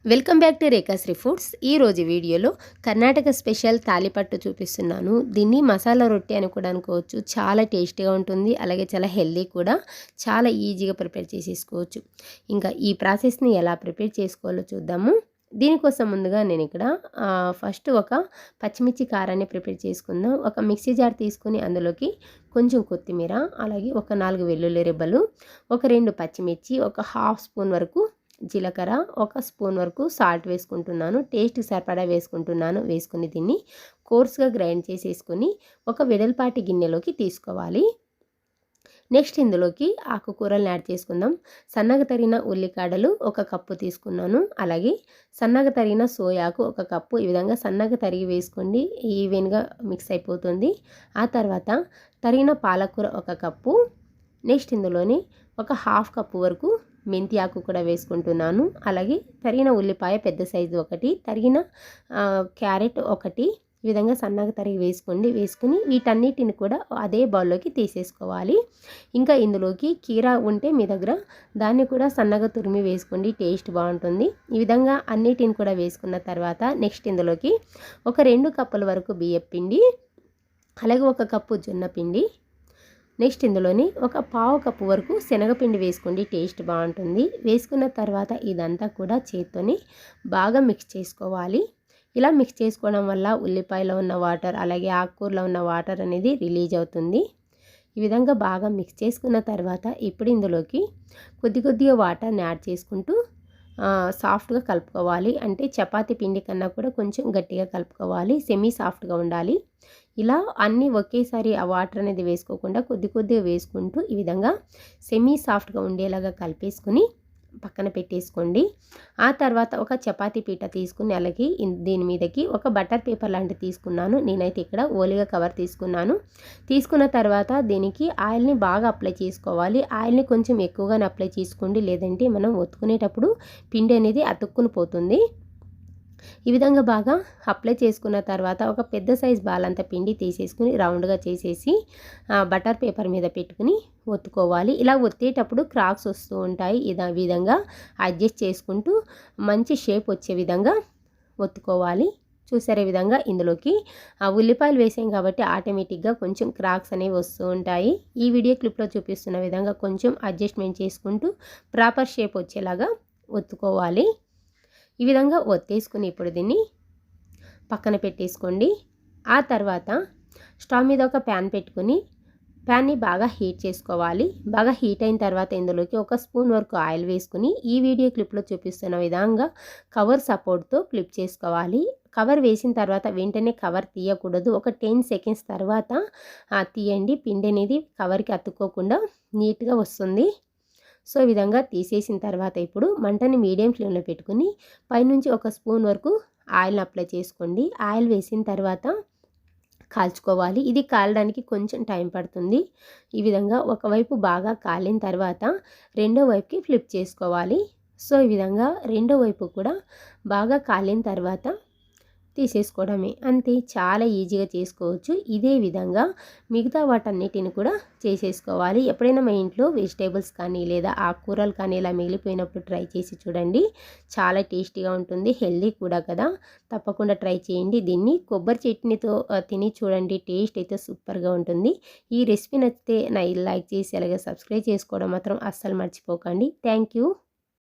Welcome back to Rekhasri foods. ఈరోజు వీడియోలో Karnataka special తాలిపట్టు చూపిస్తున్నాను. దీన్ని మసాలా రొట్టె అని కూడా అనుకోవచ్చు. చాలా టేస్టీగా ఉంటుంది, అలాగే చాలా హెల్దీ కూడా. చాలా ఈజీగా ప్రిపేర్ చేసేసుకోవచ్చు. ఇంకా ఈ ప్రాసెస్ని ఎలా ప్రిపేర్ చేసుకోవాలో చూద్దాము. దీనికోసం ముందుగా నేను ఇక్కడ ఫస్ట్ ఒక పచ్చిమిర్చి కారాన్ని ప్రిపేర్ చేసుకుందాం. ఒక మిక్సీ జార్ తీసుకొని అందులోకి కొంచెం కొత్తిమీర, అలాగే ఒక 4 వెల్లుల్లి రెబ్బలు, ఒక 2 పచ్చిమిర్చి, ఒక హాఫ్ స్పూన్ వరకు జీలకర్ర, ఒక స్పూన్ వరకు సాల్ట్ వేసుకుంటున్నాను. టేస్ట్కి సరిపడా వేసుకుంటున్నాను. వేసుకుని దీన్ని కోర్స్గా గ్రైండ్ చేసేసుకొని ఒక వెడల్పాటి గిన్నెలోకి తీసుకోవాలి. నెక్స్ట్ ఇందులోకి ఆకుకూరలను యాడ్ చేసుకుందాం. సన్నగా తరిగిన ఉల్లికాడలు ఒక కప్పు తీసుకున్నాను. అలాగే సన్నగా తరిగిన సోయాకు ఒక కప్పు. ఈ విధంగా సన్నగా తరిగి వేసుకోండి, ఈవెన్గా మిక్స్ అయిపోతుంది. ఆ తర్వాత తరిగిన పాలకూర ఒక కప్పు. నెక్స్ట్ ఇందులోని ఒక హాఫ్ కప్పు వరకు మెంతి ఆకు కూడా వేసుకుంటున్నాను. అలాగే తరిగిన ఉల్లిపాయ పెద్ద సైజు ఒకటి, తరిగిన క్యారెట్ ఒకటి. ఈ విధంగా సన్నగా తరిగి వేసుకోండి. వేసుకుని వీటన్నిటిని కూడా అదే బౌల్లోకి తీసేసుకోవాలి. ఇంకా ఇందులోకి కీరా ఉంటే మీ దగ్గర దాన్ని కూడా సన్నగా తురిమి వేసుకోండి, టేస్ట్ బాగుంటుంది. ఈ విధంగా అన్నిటిని కూడా వేసుకున్న తర్వాత నెక్స్ట్ ఇందులోకి ఒక 2 కప్పుల వరకు బియ్యం పిండి, అలాగే 1 కప్పు జొన్న పిండి. నెక్స్ట్ ఇందులోని ఒక పావు కప్పు వరకు శనగపిండి వేసుకోండి, టేస్ట్ బాగుంటుంది. వేసుకున్న తర్వాత ఇదంతా కూడా చేత్తోని బాగా మిక్స్ చేసుకోవాలి. ఇలా మిక్స్ చేసుకోవడం వల్ల ఉల్లిపాయలో ఉన్న వాటర్, అలాగే ఆకుకూరలో ఉన్న వాటర్ అనేది రిలీజ్ అవుతుంది. ఈ విధంగా బాగా మిక్స్ చేసుకున్న తర్వాత ఇప్పుడు ఇందులోకి కొద్దిగా వాటర్ని యాడ్ చేసుకుంటూ సాఫ్ట్గా కలుపుకోవాలి. అంటే చపాతీ పిండి కన్నా కూడా కొంచెం గట్టిగా కలుపుకోవాలి, సెమీ సాఫ్ట్గా ఉండాలి. ఇలా అన్నీ ఒకేసారి ఆ వాటర్ అనేది వేసుకోకుండా కొద్దిగా వేసుకుంటూ ఈ విధంగా సెమీ సాఫ్ట్గా ఉండేలాగా కలిపేసుకుని పక్కన పెట్టేసుకోండి. ఆ తర్వాత ఒక చపాతీ పీట తీసుకుని అలాగే దీని మీదకి ఒక బటర్ పేపర్ లాంటిది తీసుకున్నాను. నేనైతే ఇక్కడ ఓలిగా కవర్ తీసుకున్నాను. తీసుకున్న తర్వాత దీనికి ఆయిల్ని బాగా అప్లై చేసుకోవాలి. ఆయిల్ని కొంచెం ఎక్కువగానే అప్లై చేసుకోండి, లేదంటే మనం ఒత్తుకునేటప్పుడు పిండి అనేది అతుక్కుని పోతుంది. ఈ విధంగా బాగా అప్లై చేసుకున్న తర్వాత ఒక పెద్ద సైజ్ బాల్ అంత పిండి తీసేసుకుని రౌండ్గా చేసేసి బటర్ పేపర్ మీద పెట్టుకుని ఒత్తుకోవాలి. ఇలా ఒత్తేటప్పుడు క్రాక్స్ వస్తూ ఉంటాయి. ఈ విధంగా అడ్జస్ట్ చేసుకుంటూ మంచి షేప్ వచ్చే విధంగా ఒత్తుకోవాలి. చూసారే విధంగా ఇందులోకి ఉల్లిపాయలు వేసాం కాబట్టి ఆటోమేటిక్గా కొంచెం క్రాక్స్ అనేవి వస్తూ ఉంటాయి. ఈ వీడియో క్లిప్లో చూపిస్తున్న విధంగా కొంచెం అడ్జస్ట్మెంట్ చేసుకుంటూ ప్రాపర్ షేప్ వచ్చేలాగా ఒత్తుకోవాలి. ఈ విధంగా ఒత్తేసుకుని ఇప్పుడు దీన్ని పక్కన పెట్టేసుకోండి. ఆ తర్వాత స్టవ్ మీద ఒక ప్యాన్ పెట్టుకుని ప్యాన్ని బాగా హీట్ చేసుకోవాలి. బాగా హీట్ అయిన తర్వాత ఇందులోకి 1 స్పూన్ వరకు ఆయిల్ వేసుకుని ఈ వీడియో క్లిప్లో చూపిస్తున్న విధంగా కవర్ సపోర్ట్తో క్లిప్ చేసుకోవాలి. కవర్ వేసిన తర్వాత వెంటనే కవర్ తీయకూడదు. ఒక 10 సెకండ్స్ తర్వాత తీయండి. పిండి అనేది కవర్కి అతుక్కోకుండా నీట్గా వస్తుంది. సో ఈ విధంగా తీసేసిన తర్వాత ఇప్పుడు మంటని మీడియం ఫ్లేమ్లో పెట్టుకుని పైనుంచి 1 స్పూన్ వరకు ఆయిల్ని అప్లై చేసుకోండి. ఆయిల్ వేసిన తర్వాత కాల్చుకోవాలి. ఇది కాలడానికి కొంచెం టైం పడుతుంది. ఈ విధంగా ఒకవైపు బాగా కాలిన తర్వాత రెండో వైపుకి ఫ్లిప్ చేసుకోవాలి. సో ఈ విధంగా రెండో వైపు కూడా బాగా కాలిన తర్వాత తీసేసుకోవడమే, అంతే. చాలా ఈజీగా చేసుకోవచ్చు. ఇదే విధంగా మిగతా వాటన్నిటిని కూడా చేసేసుకోవాలి. ఎప్పుడైనా మా ఇంట్లో వెజిటేబుల్స్ కానీ లేదా ఆకుకూరలు కానీ ఇలా మిగిలిపోయినప్పుడు ట్రై చేసి చూడండి. చాలా టేస్టీగా ఉంటుంది, హెల్దీ కూడా కదా. తప్పకుండా ట్రై చేయండి. దీన్ని కొబ్బరి చట్నీతో తిని చూడండి, టేస్ట్ అయితే సూపర్గా ఉంటుంది. ఈ రెసిపీ నచ్చితే లైక్ చేసి అలాగే సబ్స్క్రైబ్ చేసుకోవడం మాత్రం అస్సలు మర్చిపోకండి. Thank you.